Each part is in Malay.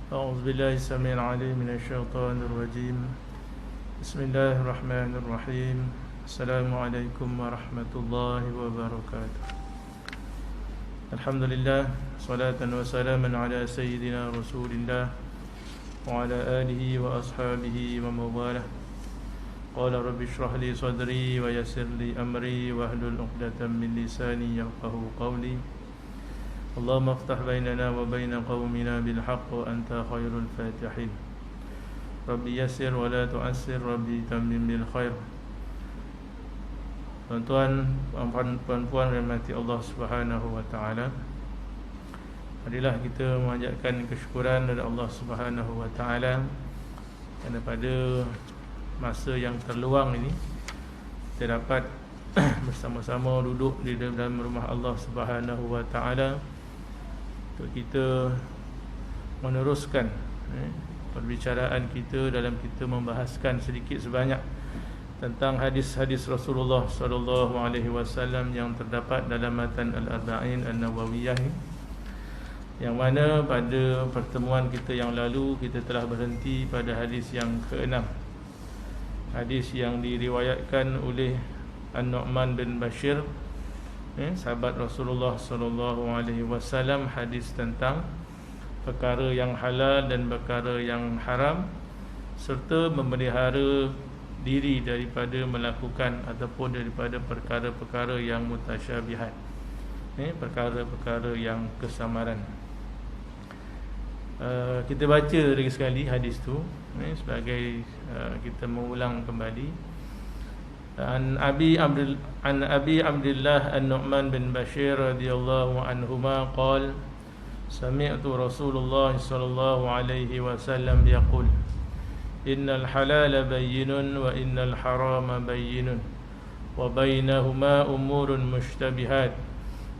أعوذ بالله السميع العليم من الشيطان الرجيم. بسم الله الرحمن الرحيم. السلام عليكم ورحمة الله وبركاته. الحمد لله، صلاة وسلاما على سيدنا رسول الله وعلى آله وأصحابه ومن والاه. قال رب اشرح لي صدري ويسر لي أمري واحلل عقدة من لساني يفقهوا قولي. اللهم افتح بيننا وبين قومنا بالحق وأنت خير الفاتحين. ربي يسر ولا تعسر، ربي تمم بالخير. Tuan-tuan, puan-puan rahmati Allah Subhanahu wa taala. Marilah kita memanjatkan kesyukuran kepada Allah Subhanahu wa taala kerana pada masa yang terluang ini kita dapat bersama-sama duduk di dalam rumah Allah Subhanahu wa taala untuk kita meneruskan perbicaraan kita dalam kita membahaskan sedikit sebanyak tentang hadis-hadis Rasulullah sallallahu alaihi wasallam yang terdapat dalam matan Al-Arba'in An-Nawawiyah, yang mana pada pertemuan kita yang lalu kita telah berhenti pada hadis yang ke-6, hadis yang diriwayatkan oleh An-Nu'man bin Bashir, sahabat Rasulullah sallallahu alaihi wasallam, hadis tentang perkara yang halal dan perkara yang haram, serta memelihara diri daripada melakukan ataupun daripada perkara-perkara yang mutasyabihat, perkara-perkara yang kesamaran. Kita baca lagi sekali hadis tu sebagai kita mengulang kembali. An Abi Abdullah An-Nu'man bin Bashir radhiyallahu anhuma qala sami'tu Rasulullah sallallahu alaihi wasallam yaqul innal halala bayyinun wa innal harama bayyinun wa bainahuma umurun mushtabihat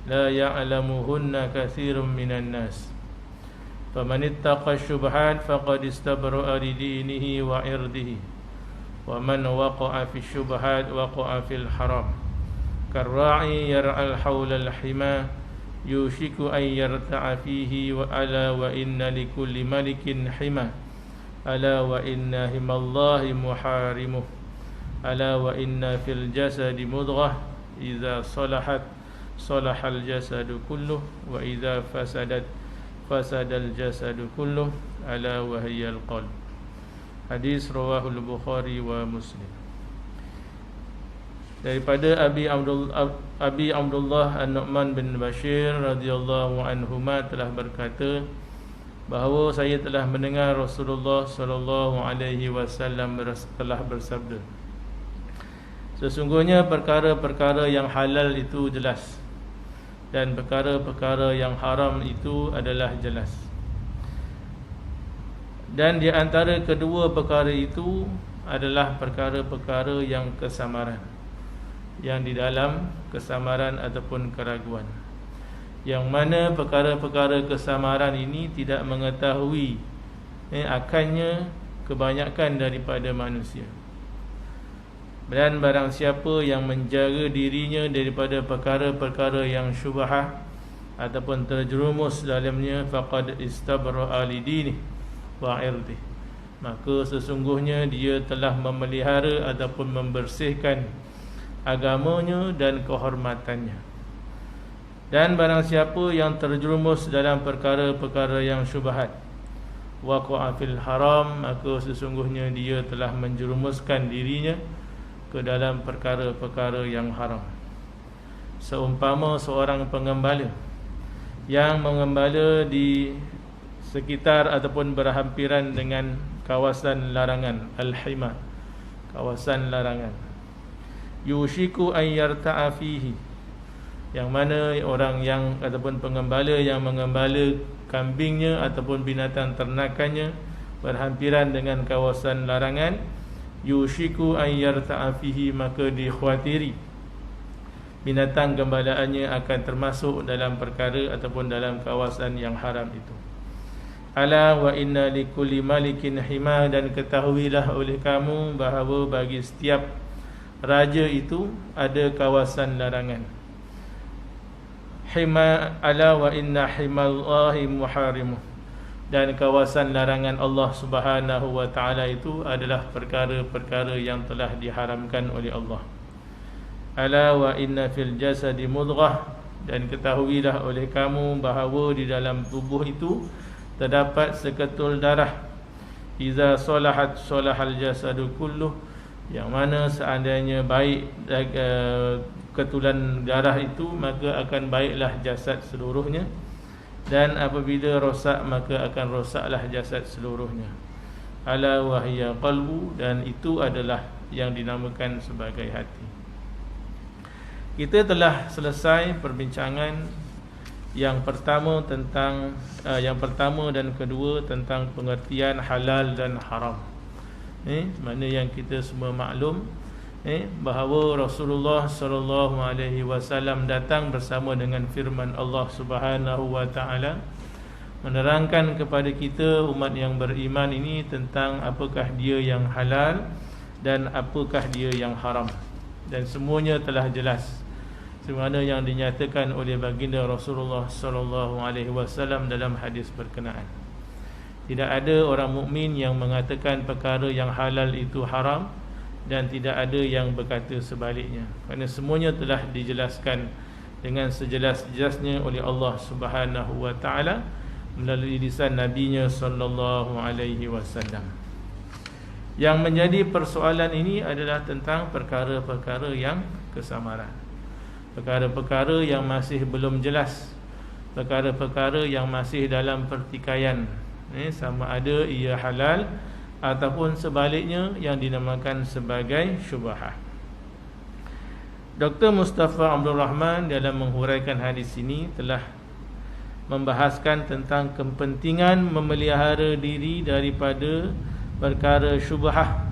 la ya'lamuhunna katsirun minan nas faman ittaqa syubhat faqad istabra'a li dinihi wa 'irdihi wa man waqa'a fi syubhat waqa'a fil haram karra'i yar'al hawla al-hima yushiku an yarta'a fihi wa ala wa inna likulli malikin hima ala wa inna himallahi muharimuh ala wa inna fil jasadi mudghah idza salahat salahal jasadu kulluh wa idza fasadat fasadal jasadu kulluh ala wa hiyal qalb. Hadis rawahul Bukhari wa Muslim. Daripada Abi Abdullah An-Nu'man bin Bashir radhiyallahu anhuma telah berkata bahawa saya telah mendengar Rasulullah sallallahu alaihi wasallam telah bersabda, sesungguhnya perkara-perkara yang halal itu jelas dan perkara-perkara yang haram itu adalah jelas. Dan di antara kedua perkara itu adalah perkara-perkara yang kesamaran, yang di dalam kesamaran ataupun keraguan, yang mana perkara-perkara kesamaran ini tidak mengetahui akannya kebanyakan daripada manusia. Dan barang siapa yang menjaga dirinya daripada perkara-perkara yang syubhah ataupun terjerumus dalamnya, faqad istabra'a li dinihi wa 'irdihi, maka sesungguhnya dia telah memelihara ataupun membersihkan agamanya dan kehormatannya. Dan barang siapa yang terjerumus dalam perkara-perkara yang syubhat, waqa'a fil haram, maka sesungguhnya dia telah menjerumuskan dirinya ke dalam perkara-perkara yang haram. Seumpama seorang pengembala yang mengembala di sekitar ataupun berhampiran dengan kawasan larangan, al-hima, kawasan larangan, yushiku an yarta'a fihi, yang mana orang yang ataupun pengembala yang mengembala kambingnya ataupun binatang ternakannya berhampiran dengan kawasan larangan, yushiku an yarta'a fihi, maka dikhawatiri binatang gembalaannya akan termasuk dalam perkara ataupun dalam kawasan yang haram itu. Ala wa inna likulli malikin hima, dan ketahuilah oleh kamu bahawa bagi setiap raja itu ada kawasan larangan. Hima ala wa inna himallahi muharimuh, dan kawasan larangan Allah Subhanahu wa taala itu adalah perkara-perkara yang telah diharamkan oleh Allah. Ala wa inna fil jasadi mudghah, dan ketahuilah oleh kamu bahawa di dalam tubuh itu terdapat seketul darah. Iza salahat salahal jasadu kulluh, yang mana seandainya baik ketulan darah itu, maka akan baiklah jasad seluruhnya. Dan apabila rosak, maka akan rosaklah jasad seluruhnya. Ala wahya qalbu, dan itu adalah yang dinamakan sebagai hati. Kita telah selesai perbincangan yang pertama tentang yang pertama dan kedua tentang pengertian halal dan haram. Mana yang kita semua maklum bahawa Rasulullah sallallahu alaihi wasallam datang bersama dengan firman Allah Subhanahu wa taala, menerangkan kepada kita umat yang beriman ini tentang apakah dia yang halal dan apakah dia yang haram. Dan semuanya telah jelas sebagaimana yang dinyatakan oleh baginda Rasulullah sallallahu alaihi wasallam dalam hadis berkenaan. Tidak ada orang mukmin yang mengatakan perkara yang halal itu haram, dan tidak ada yang berkata sebaliknya, kerana semuanya telah dijelaskan dengan sejelas-jelasnya oleh Allah Subhanahu wa taala melalui lisan nabinya sallallahu alaihi wasallam. Yang menjadi persoalan ini adalah tentang perkara-perkara yang kesamaran, perkara-perkara yang masih belum jelas, perkara-perkara yang masih dalam pertikaian, sama ada ia halal ataupun sebaliknya yang dinamakan sebagai syubhah. Dr. Mustafa Abdul Rahman dalam menghuraikan hadis ini telah membahaskan tentang kepentingan memelihara diri daripada perkara syubhah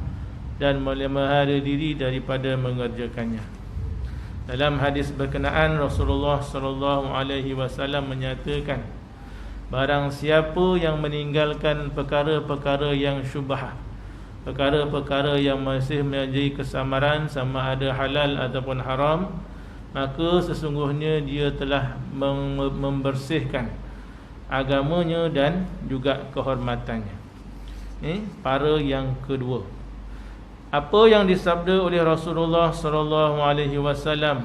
dan memelihara diri daripada mengerjakannya. Dalam hadis berkenaan, Rasulullah sallallahu alaihi wasallam menyatakan, barang siapa yang meninggalkan perkara-perkara yang syubhah, perkara-perkara yang masih menjadi kesamaran sama ada halal ataupun haram, maka sesungguhnya dia telah membersihkan agamanya dan juga kehormatannya. Para yang kedua, apa yang disabda oleh Rasulullah sallallahu alaihi wasallam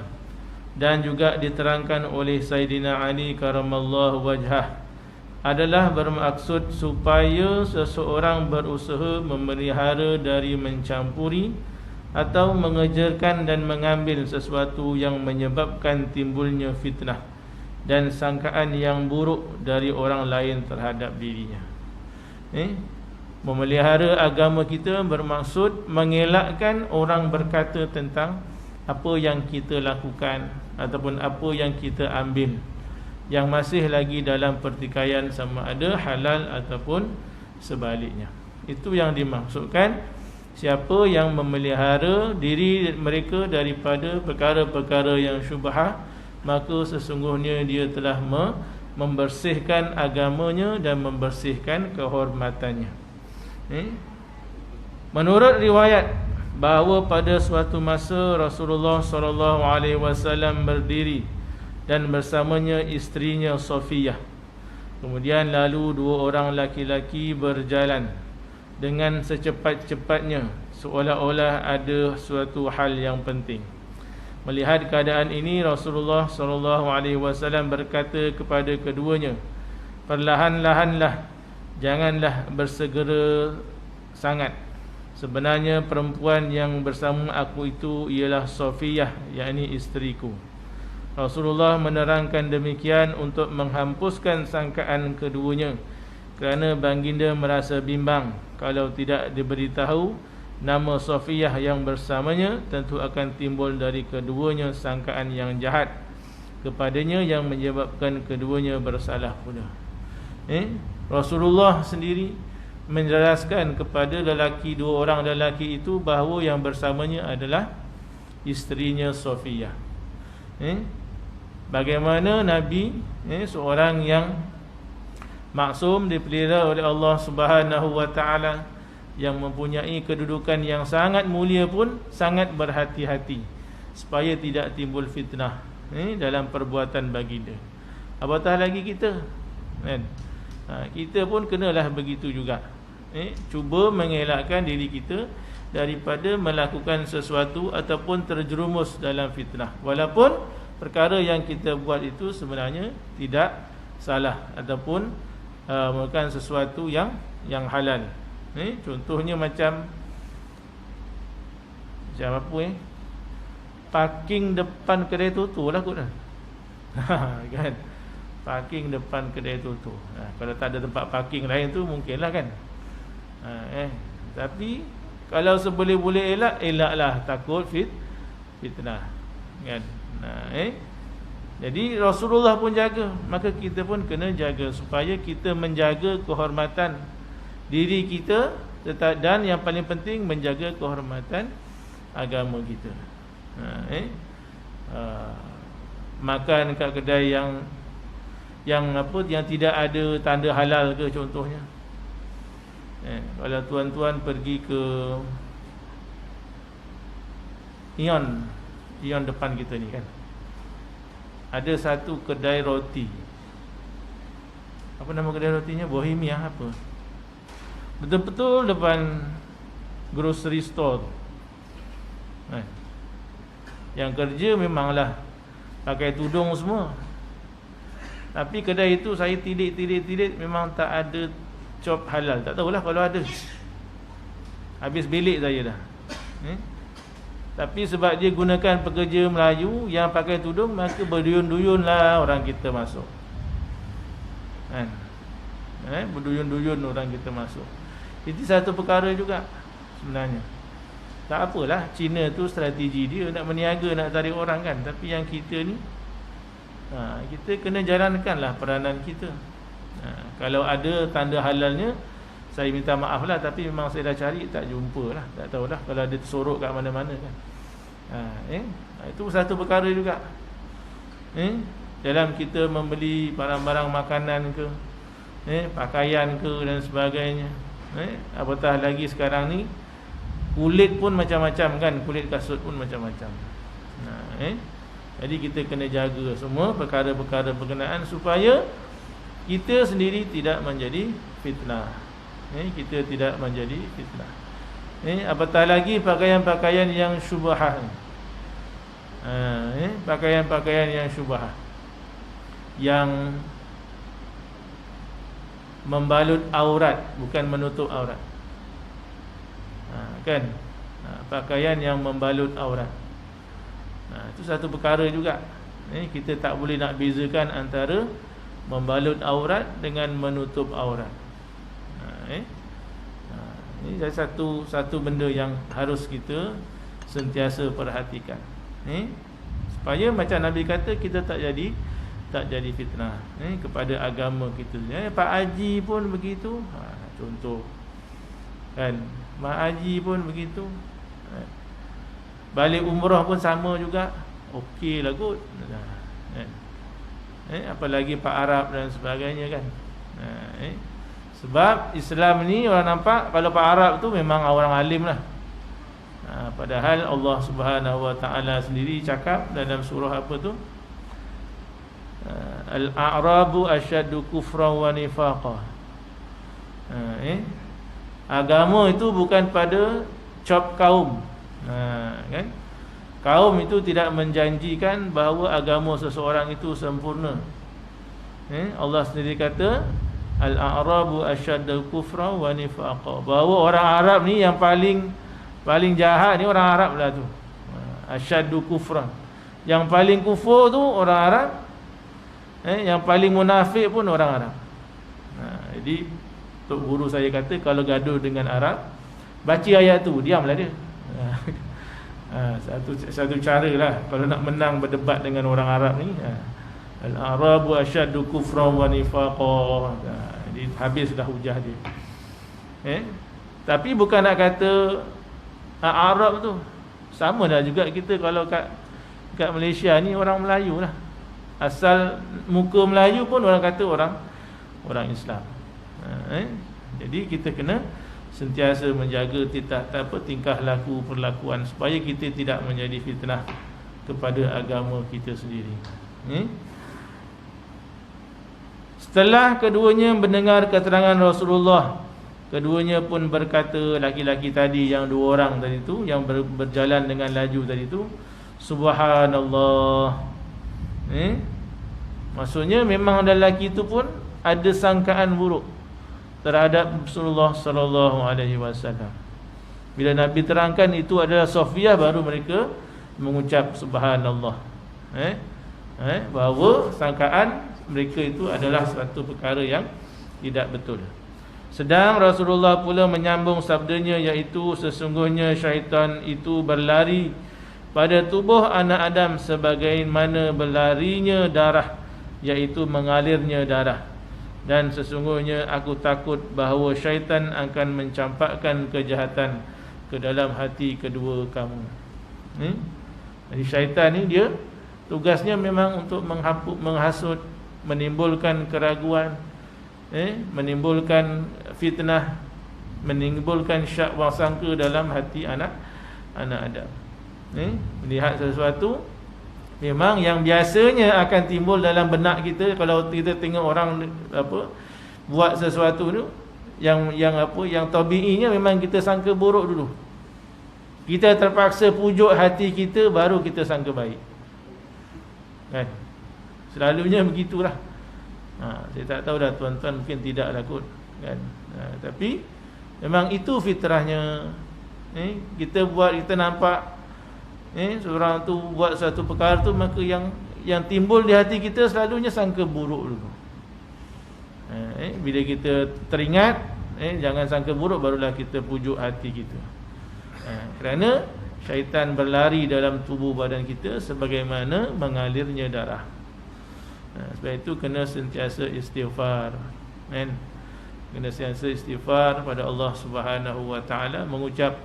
dan juga diterangkan oleh Sayyidina Ali karamallahu wajhah adalah bermaksud supaya seseorang berusaha memelihara dari mencampuri atau mengejarkan dan mengambil sesuatu yang menyebabkan timbulnya fitnah dan sangkaan yang buruk dari orang lain terhadap dirinya. Memelihara agama kita bermaksud mengelakkan orang berkata tentang apa yang kita lakukan ataupun apa yang kita ambil yang masih lagi dalam pertikaian sama ada halal ataupun sebaliknya. Itu yang dimaksudkan, siapa yang memelihara diri mereka daripada perkara-perkara yang syubhah, maka sesungguhnya dia telah membersihkan agamanya dan membersihkan kehormatannya. Menurut riwayat bahawa pada suatu masa Rasulullah sallallahu alaihi wasallam berdiri dan bersamanya isterinya Safiyah. Kemudian lalu dua orang laki-laki berjalan dengan secepat-cepatnya, seolah-olah ada suatu hal yang penting. Melihat keadaan ini, Rasulullah SAW berkata kepada keduanya, perlahan-lahanlah, janganlah bersegera sangat. Sebenarnya perempuan yang bersama aku itu ialah Safiyah, yakni isteriku. Rasulullah menerangkan demikian untuk menghapuskan sangkaan keduanya, kerana baginda merasa bimbang kalau tidak diberitahu nama Safiyah yang bersamanya, tentu akan timbul dari keduanya sangkaan yang jahat kepadanya yang menyebabkan keduanya bersalah pula. Rasulullah sendiri menjelaskan kepada dua orang lelaki itu bahawa yang bersamanya adalah isterinya Safiyah. Bagaimana Nabi, seorang yang maksum, dipelihara oleh Allah Subhanahu wa taala, yang mempunyai kedudukan yang sangat mulia pun sangat berhati-hati supaya tidak timbul fitnah dalam perbuatan baginda. Apatah lagi kita, kan? Kita pun kenalah begitu juga. Cuba mengelakkan diri kita daripada melakukan sesuatu ataupun terjerumus dalam fitnah, walaupun perkara yang kita buat itu sebenarnya tidak salah ataupun merupakan sesuatu yang halal. Contohnya macam apa parking depan kedai tutu lah kot kan, parking depan kedai tutu. Kalau tak ada tempat parking lain tu mungkinlah kan. Tapi kalau seboleh-boleh elaklah, takut fitnah kan. Jadi Rasulullah pun jaga, maka kita pun kena jaga supaya kita menjaga kehormatan diri kita, dan yang paling penting menjaga kehormatan agama kita. Makan kat kedai yang tidak ada tanda halal ke contohnya. Kalau tuan-tuan pergi ke Ion depan kita ni kan, ada satu kedai roti. Apa nama kedai rotinya? Bohemia apa? Betul-betul depan grocery store tu. Yang kerja memanglah pakai tudung semua, tapi kedai itu saya tilik memang tak ada cop halal. Tak tahulah kalau ada, habis bilik saya dah. Tapi sebab dia gunakan pekerja Melayu yang pakai tudung, maka berduyun-duyunlah orang kita masuk kan. Berduyun-duyun orang kita masuk. Itu satu perkara juga sebenarnya. Tak apalah, Cina tu strategi dia nak meniaga, nak tarik orang kan. Tapi yang kita ni, kita kena jalankanlah peranan kita. Kalau ada tanda halalnya, saya minta maaf lah, tapi memang saya dah cari tak jumpa lah. Tak tahulah kalau ada tersorok kat mana-mana kan. Itu satu perkara juga. Dalam kita membeli barang-barang makanan ke, pakaian ke dan sebagainya. Apatah lagi sekarang ni kulit pun macam-macam kan, kulit kasut pun macam-macam. Jadi kita kena jaga semua perkara-perkara berkenaan supaya kita sendiri tidak menjadi fitnah. Kita tidak menjadi fitnah. Apatah lagi pakaian-pakaian yang syubhah. Pakaian-pakaian yang syubhah, yang membalut aurat, bukan menutup aurat. Kan? Pakaian yang membalut aurat. Itu satu perkara juga. Kita tak boleh nak bezakan antara membalut aurat dengan menutup aurat. Ini satu benda yang harus kita sentiasa perhatikan. Supaya macam Nabi kata, kita tak jadi fitnah kepada agama kita. Pak Haji pun begitu. Contoh kan, Mak Haji pun begitu. Balik umrah pun sama juga. Okey lah kot. Apalagi Pak Arab dan sebagainya kan. Sebab Islam ni orang nampak, kalau Pak Arab tu memang orang alim lah. Padahal Allah Subhanahu Wa Taala sendiri cakap dalam surah apa tu, Al-A'rabu asyaddu kufran wa nifaqa. Agama itu bukan pada cop kaum. Kan? Kaum itu tidak menjanjikan bahawa agama seseorang itu sempurna. Allah sendiri kata Al-A'rabu asyaddu kufran wa nifaqa, bahawa orang Arab ni yang paling jahat ni orang Arab lah tu. Asyaddu kufran, yang paling kufur tu orang Arab. Yang paling munafik pun orang Arab. Jadi tok guru saya kata, kalau gaduh dengan Arab, baca ayat tu, diamlah dia. Satu cara lah kalau nak menang berdebat dengan orang Arab ni. Al-Arabu asyaddu kufran wa nifaqa. Jadi habislah hujah dia. Tapi bukan nak kata Arab tu sama dah juga kita kalau kat Malaysia ni orang Melayu lah. Asal muka Melayu pun orang kata orang Islam. Jadi kita kena sentiasa menjaga tingkah laku perlakuan supaya kita tidak menjadi fitnah kepada agama kita sendiri. Setelah keduanya mendengar keterangan Rasulullah, keduanya pun berkata, laki-laki tadi yang dua orang tadi tu, yang berjalan dengan laju tadi tu, Subhanallah. Maksudnya memang lelaki itu pun ada sangkaan buruk terhadap Rasulullah sallallahu alaihi wasallam. Bila Nabi terangkan itu adalah Safiyah, baru mereka mengucap subhanallah. Bahawa sangkaan mereka itu adalah satu perkara yang tidak betul. Sedang Rasulullah pula menyambung sabdanya, iaitu sesungguhnya syaitan itu berlari pada tubuh anak Adam sebagaimana berlarinya darah, iaitu mengalirnya darah. Dan sesungguhnya aku takut bahawa syaitan akan mencampakkan kejahatan ke dalam hati kedua kamu. Jadi syaitan ni dia tugasnya memang untuk menghasut, menimbulkan keraguan, menimbulkan fitnah, menimbulkan syak wasangka dalam hati anak Adam. Melihat sesuatu memang yang biasanya akan timbul dalam benak kita kalau kita tengok orang buat sesuatu tu, yang tabiinya memang kita sangka buruk dulu. Kita terpaksa pujuk hati kita, baru kita sangka baik. Kan? Selalunya begitulah. Saya tak tahu dah tuan-tuan, mungkin tidak lah kot, kan? Tapi memang itu fitrahnya. Kita buat, kita nampak seorang tu buat satu perkara tu, maka yang timbul di hati kita selalunya sangka buruk dulu. Bila kita teringat, jangan sangka buruk, barulah kita pujuk hati kita. Kerana syaitan berlari dalam tubuh badan kita sebagaimana mengalirnya darah. Sebab itu kena sentiasa istighfar, kena sentiasa istighfar pada Allah Subhanahu Wa Taala. Mengucap,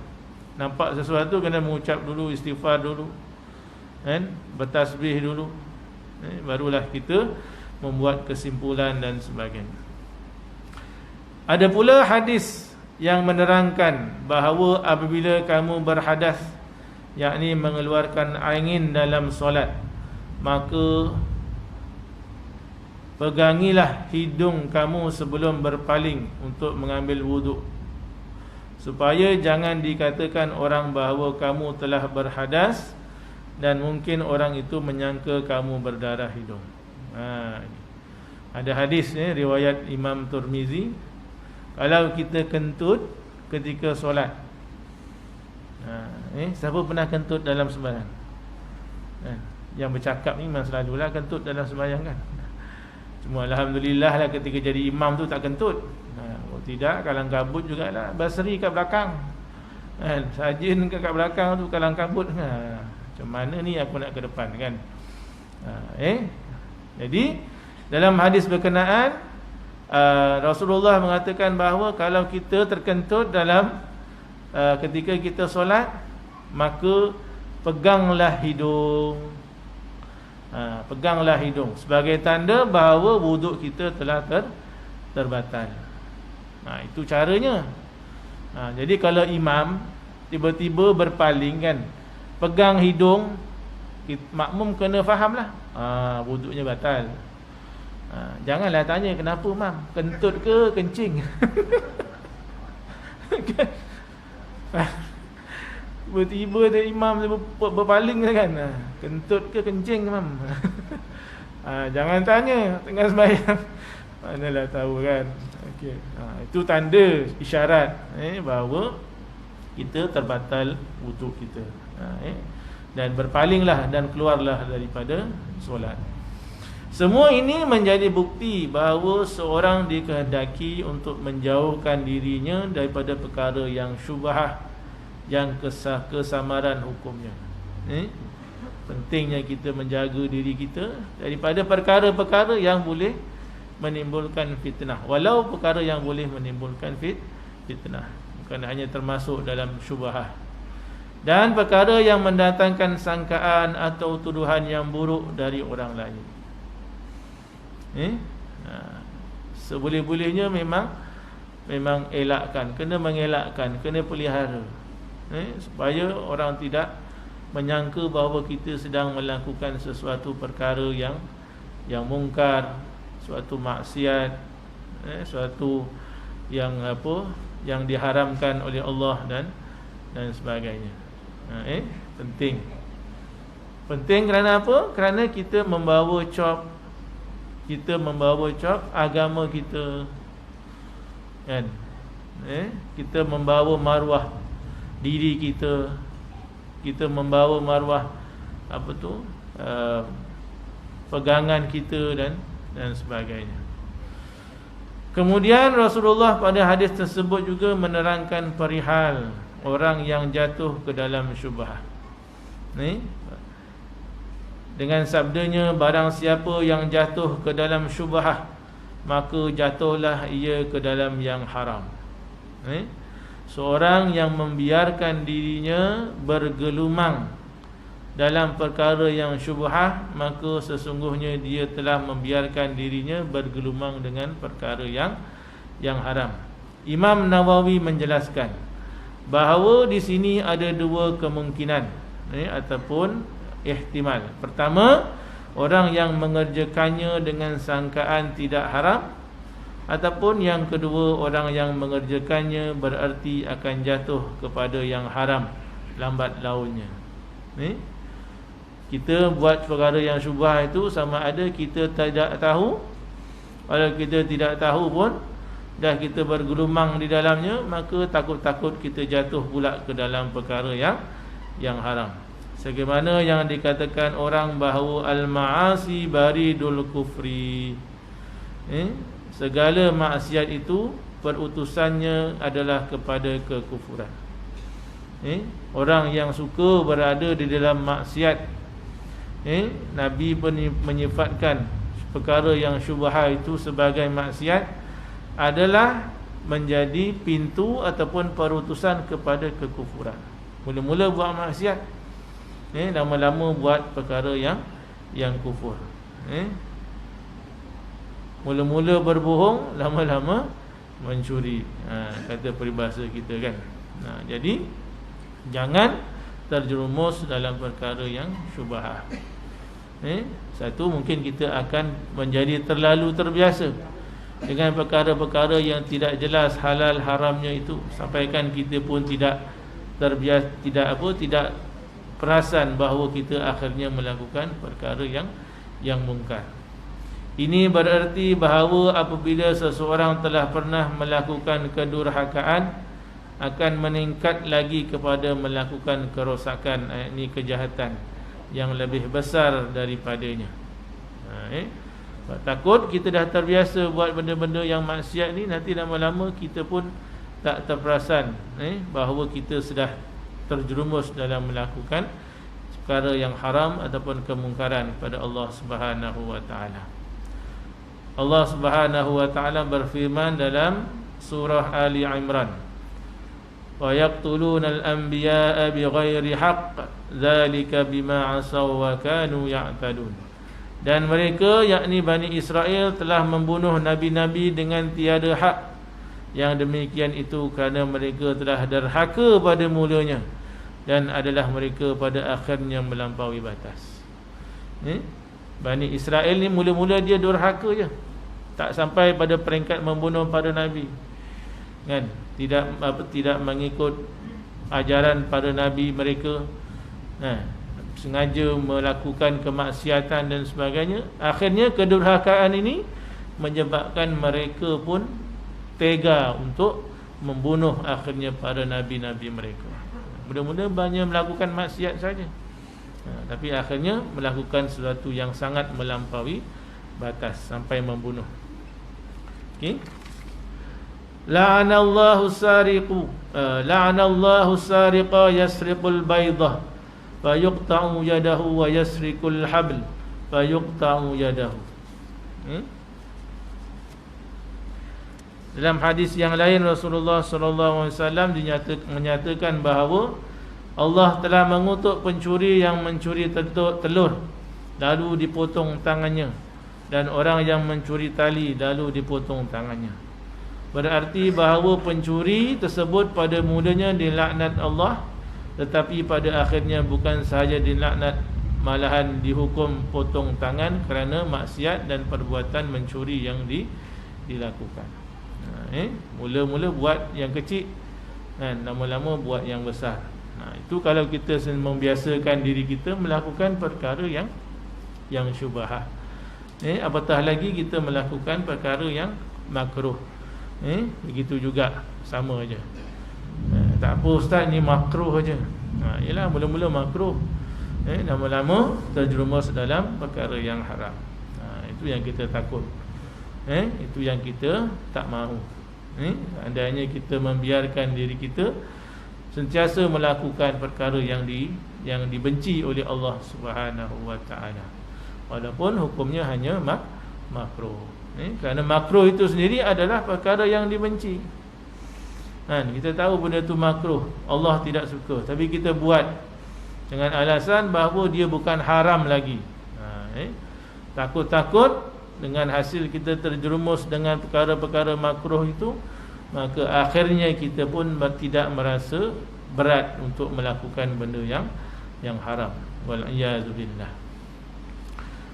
nampak sesuatu kena mengucap dulu, istighfar dulu, bertasbih dulu, barulah kita membuat kesimpulan dan sebagainya. Ada pula hadis yang menerangkan bahawa apabila kamu berhadas, yakni mengeluarkan angin dalam solat, maka pegangilah hidung kamu sebelum berpaling untuk mengambil wuduk, supaya jangan dikatakan orang bahawa kamu telah berhadas dan mungkin orang itu menyangka kamu berdarah hidung. Ada hadis riwayat Imam Tirmizi, kalau kita kentut ketika solat, siapa pernah kentut dalam sembahyang? Yang bercakap ni memang selalulah kentut dalam sembahyang, kan? Cuma alhamdulillah lah ketika jadi imam tu tak kentut. Kalau tidak, kalang kabut jugalah. Basri kat belakang, sajin kat belakang tu kalang kabut. Macam mana ni aku nak ke depan, kan? Jadi dalam hadis berkenaan, Rasulullah mengatakan bahawa kalau kita terkentut dalam ketika kita solat, maka peganglah hidung. Peganglah hidung sebagai tanda bahawa wuduk kita telah terbatal. Itu caranya. Jadi kalau imam tiba-tiba berpaling, kan, pegang hidung, makmum kena fahamlah, wuduknya batal. Janganlah tanya kenapa mam, kentut ke kencing. Tiba-tiba ada imam berpaling, kan, kentut ke kencing mam. Jangan tanya tengah sembahyang, manalah tahu, kan. Okey. Itu tanda isyarat bahawa kita terbatal wuduk kita. Dan berpalinglah dan keluarlah daripada solat. Semua ini menjadi bukti bahawa seorang dikehendaki untuk menjauhkan dirinya daripada perkara yang syubhah, yang kesamaran hukumnya. Pentingnya kita menjaga diri kita daripada perkara-perkara yang boleh menimbulkan fitnah, walau perkara yang boleh menimbulkan fitnah, bukan hanya termasuk dalam syubhah, dan perkara yang mendatangkan sangkaan atau tuduhan yang buruk dari orang lain. Seboleh-bolehnya memang elakkan, kena mengelakkan, kena pelihara, supaya orang tidak menyangka bahawa kita sedang melakukan sesuatu perkara yang mungkar, suatu maksiat, suatu yang yang diharamkan oleh Allah dan sebagainya. Penting. Penting kerana apa? Kerana kita membawa cop agama kita, kan? Kita membawa maruah diri kita. Kita membawa maruah pegangan kita dan sebagainya. Kemudian Rasulullah pada hadis tersebut juga menerangkan perihal orang yang jatuh ke dalam syubhat. Dengan sabdanya, barang siapa yang jatuh ke dalam syubhat, maka jatuhlah ia ke dalam yang haram. Seorang yang membiarkan dirinya bergelumang dalam perkara yang syubhat, maka sesungguhnya dia telah membiarkan dirinya bergelumang dengan perkara yang haram. Imam Nawawi menjelaskan bahawa di sini ada dua kemungkinan ataupun ihtimal. Pertama, orang yang mengerjakannya dengan sangkaan tidak haram, ataupun yang kedua, orang yang mengerjakannya berarti akan jatuh kepada yang haram lambat launnya. Kita buat perkara yang syubhat itu sama ada kita tidak tahu. Kalau kita tidak tahu pun dah kita bergelumang di dalamnya, maka takut-takut kita jatuh pula ke dalam perkara yang haram. Sebagaimana yang dikatakan orang bahawa al-ma'asi baridul kufri. Segala maksiat itu perutusannya adalah kepada kekufuran. Orang yang suka berada di dalam maksiat, Nabi pun menyifatkan perkara yang syubhat itu sebagai maksiat adalah menjadi pintu ataupun perutusan kepada kekufuran. Mula-mula buat maksiat, lama-lama buat perkara yang kufur. Mula-mula berbohong, lama-lama mencuri, kata peribahasa kita, kan. Jadi jangan terjerumus dalam perkara yang syubhat. Satu, mungkin kita akan menjadi terlalu terbiasa dengan perkara-perkara yang tidak jelas halal haramnya itu, sampaikan kita pun tidak terbiasa, tidak perasan bahawa kita akhirnya melakukan perkara yang mungkar. Ini berarti bahawa apabila seseorang telah pernah melakukan kedurhakaan, akan meningkat lagi kepada melakukan kerosakan, ini kejahatan yang lebih besar daripadanya. Takut kita dah terbiasa buat benda-benda yang maksiat ni, nanti lama-lama kita pun tak terperasan bahawa kita sudah terjerumus dalam melakukan perkara yang haram ataupun kemungkaran pada Allah Subhanahu wa taala. Allah Subhanahu wa taala berfirman dalam surah Ali Imran, wa yaqtuluna al-anbiya'a bighairi haqq dzalika bima 'asaw wa kanu ya'tadun. Dan mereka, yakni Bani Israel, telah membunuh nabi-nabi dengan tiada hak. Yang demikian itu kerana mereka telah derhaka pada mulanya, dan adalah mereka pada akhirnya melampaui batas. Bani Israel ni mula-mula dia durhaka je, tak sampai pada peringkat membunuh para nabi, kan? Tidak mengikut ajaran para nabi mereka, sengaja melakukan kemaksiatan dan sebagainya. Akhirnya kedurhakaan ini menyebabkan mereka pun tega untuk membunuh akhirnya para nabi-nabi mereka. Mula-mula banyak melakukan maksiat saja, tapi akhirnya melakukan sesuatu yang sangat melampaui batas sampai membunuh. Okey. La'anallahu sariqu la'anallahu sariqa yasriqul baydah fayuqta'u yadahu wa yasriqul habl fayuqta'u yadahu. Dalam hadis yang lain, Rasulullah SAW menyatakan bahawa Allah telah mengutuk pencuri yang mencuri telur lalu dipotong tangannya, dan orang yang mencuri tali lalu dipotong tangannya. Berarti bahawa pencuri tersebut pada mulanya dilaknat Allah, tetapi pada akhirnya bukan sahaja dilaknat, malahan dihukum potong tangan kerana maksiat dan perbuatan mencuri yang dilakukan. Mula-mula buat yang kecil, lama-lama buat yang besar. Itu kalau kita membiasakan diri kita melakukan perkara yang syubhah. Apatah lagi kita melakukan perkara yang makruh. Begitu juga, sama aja. Tak apa ustaz, ni makruh aja. Yalah, mula-mula makruh, lama-lama terjerumus dalam perkara yang haram. Itu yang kita takut. Itu yang kita tak mahu. Andainya kita membiarkan diri kita sentiasa melakukan perkara yang dibenci oleh Allah Subhanahu wa taala, walaupun hukumnya hanya makruh. Kerana makruh itu sendiri adalah perkara yang dibenci. Kita tahu benda itu makruh, Allah tidak suka, tapi kita buat dengan alasan bahawa dia bukan haram lagi. Takut-takut dengan hasil kita terjerumus dengan perkara-perkara makruh itu, maka akhirnya kita pun tidak merasa berat untuk melakukan benda yang haram. Wal-iyazubillah.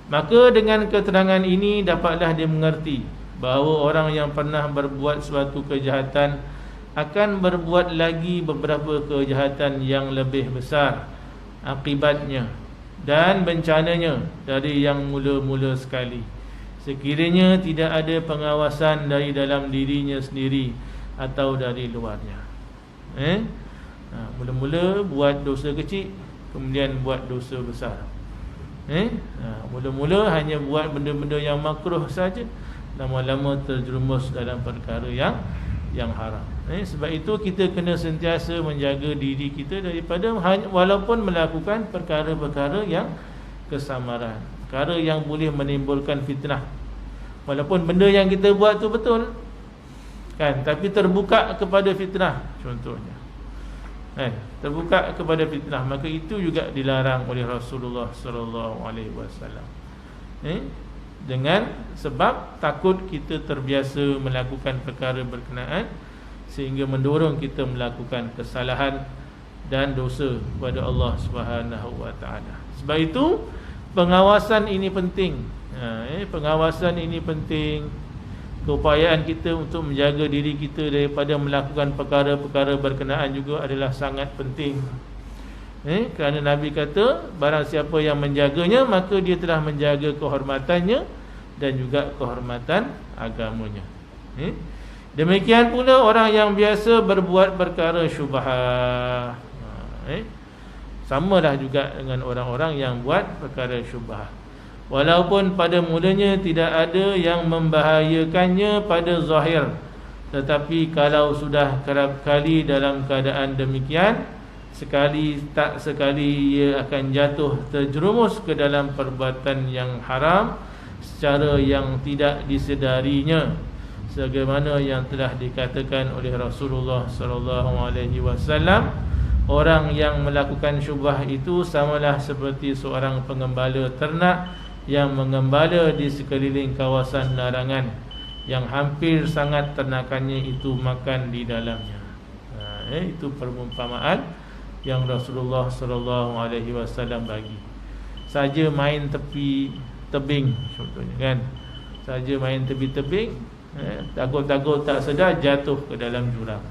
Maka dengan keterangan ini dapatlah dia mengerti bahawa orang yang pernah berbuat suatu kejahatan akan berbuat lagi beberapa kejahatan yang lebih besar akibatnya dan bencananya dari yang mula-mula sekali, sekiranya tidak ada pengawasan dari dalam dirinya sendiri atau dari luarnya. Mula-mula buat dosa kecil, kemudian buat dosa besar. Mula-mula hanya buat benda-benda yang makruh saja, lama-lama terjerumus dalam perkara yang haram. Sebab itu kita kena sentiasa menjaga diri kita daripada walaupun melakukan perkara-perkara yang kesamaran, perkara yang boleh menimbulkan fitnah. Walaupun benda yang kita buat tu betul, tapi terbuka kepada fitnah, contohnya terbuka kepada fitnah, maka itu juga dilarang oleh Rasulullah sallallahu alaihi wasallam. Dengan sebab takut kita terbiasa melakukan perkara berkenaan sehingga mendorong kita melakukan kesalahan dan dosa kepada Allah Subhanahu wa taala. Sebab itu pengawasan ini penting. Pengawasan ini penting. Keupayaan kita untuk menjaga diri kita daripada melakukan perkara-perkara berkenaan juga adalah sangat penting. Kerana Nabi kata, barang siapa yang menjaganya, maka dia telah menjaga kehormatannya dan juga kehormatan agamanya. Demikian pula orang yang biasa berbuat perkara syubhah. Samalah juga dengan orang-orang yang buat perkara syubhah. Walaupun pada mulanya tidak ada yang membahayakannya pada zahir, tetapi kalau sudah kerap kali dalam keadaan demikian, sekali tak sekali ia akan jatuh terjerumus ke dalam perbuatan yang haram secara yang tidak disedarinya, sebagaimana yang telah dikatakan oleh Rasulullah sallallahu alaihi wasallam, orang yang melakukan syubhah itu samalah seperti seorang pengembala ternak yang mengembala di sekeliling kawasan larangan yang hampir sangat ternakannya itu makan di dalamnya. Itu perumpamaan yang Rasulullah sallallahu alaihi wasallam bagi. Saja main tepi tebing contohnya, kan? Saja main tepi tebing, takut-takut tak sedar jatuh ke dalam jurang.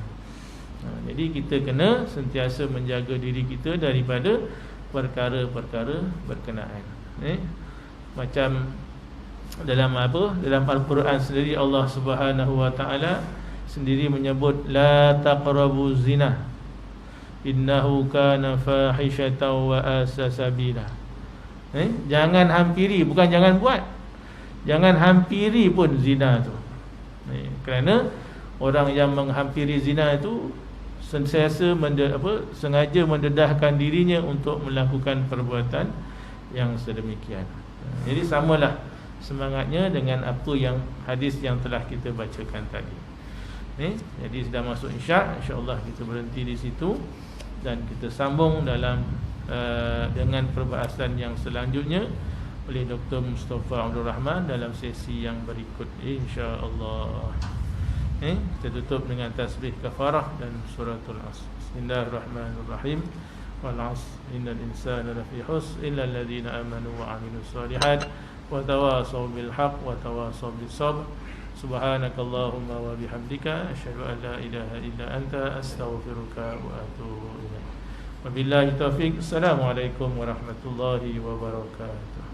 Jadi kita kena sentiasa menjaga diri kita daripada perkara-perkara berkenaan. Macam dalam dalam Al-Quran sendiri Allah Subhanahu wa taala sendiri menyebut la taqrabu zina innahu kana fahishatan wa asa sabila. Jangan hampiri, bukan jangan buat. Jangan hampiri pun zina tu. Kerana orang yang menghampiri zina itu sentiasa sengaja mendedahkan dirinya untuk melakukan perbuatan yang sedemikian. Jadi samalah semangatnya dengan apa yang hadis yang telah kita bacakan tadi. Jadi sudah masuk Isyak, insya-Allah kita berhenti di situ dan kita sambung dalam dengan perbahasan yang selanjutnya oleh Dr. Mustafa Abdul Rahman dalam sesi yang berikut, insya-Allah. Kita tutup dengan tasbih kafarah dan suratul Asr. Bismillahirrahmanirrahim. wal 'asr innal insana lafi khusr illa alladhina amanu wa 'amilus shalihat wa tawasaw bil haqq wa tawasaw bis sabr. Subhanakallahumma wa bihamdika asyhadu an la ilaha illa anta astaghfiruka wa atubu ilaik. Wabillahi taufiq. Assalamualaikum warahmatullahi wabarakatuh.